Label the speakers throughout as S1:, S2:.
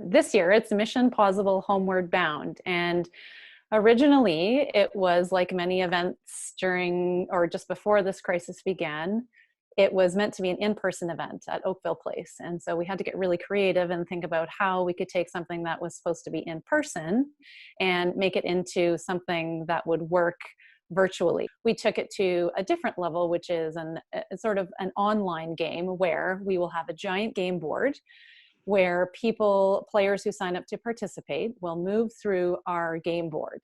S1: This year it's Mission Pawsible Homeward Bound. And originally it was like many events during or just before this crisis began. It was meant to be an in-person event at Oakville Place. And so we had to get really creative and think about how we could take something that was supposed to be in person and make it into something that would work virtually. We took it to a different level, which is a sort of an online game where we will have a giant game board where players who sign up to participate will move through our game board.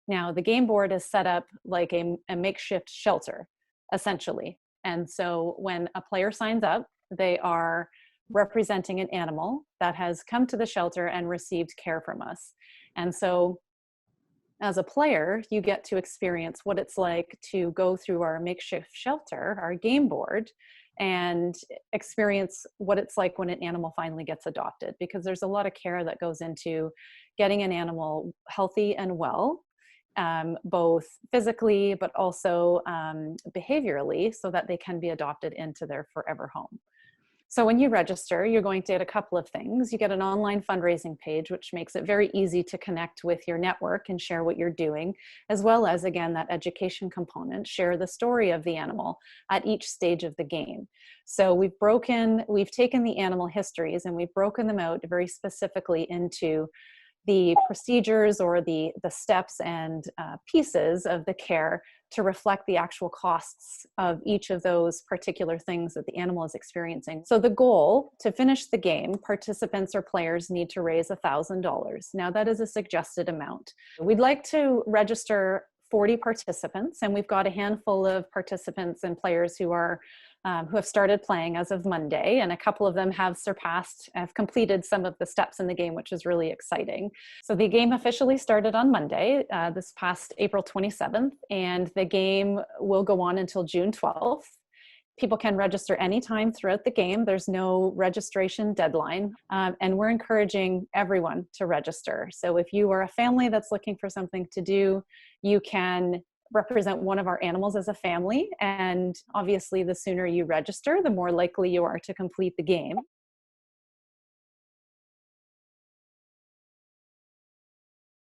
S1: Now, the game board is set up like a makeshift shelter, essentially. And so when a player signs up, they are representing an animal that has come to the shelter and received care from us. And so as a player, you get to experience what it's like to go through our makeshift shelter, our game board, and experience what it's like when an animal finally gets adopted, because there's a lot of care that goes into getting an animal healthy and well, both physically, but also behaviorally, so that they can be adopted into their forever home. So when you register, you're going to get a couple of things. You get an online fundraising page, which makes it very easy to connect with your network and share what you're doing, as well as, again, that education component, share the story of the animal at each stage of the game. So we've taken the animal histories and we've broken them out very specifically into the procedures or the steps and pieces of the care to reflect the actual costs of each of those particular things that the animal is experiencing. So the goal to finish the game, participants or players need to raise $1,000. Now that is a suggested amount. We'd like to register 40 participants, and we've got a handful of participants and players who have started playing as of Monday, and a couple of them have completed some of the steps in the game, which is really exciting. So the game officially started on Monday, this past April 27th, and the game will go on until June 12th. People can register anytime throughout the game. There's no registration deadline, and we're encouraging everyone to register. So if you are a family that's looking for something to do, you can represent one of our animals as a family, and obviously the sooner you register, the more likely you are to complete the game.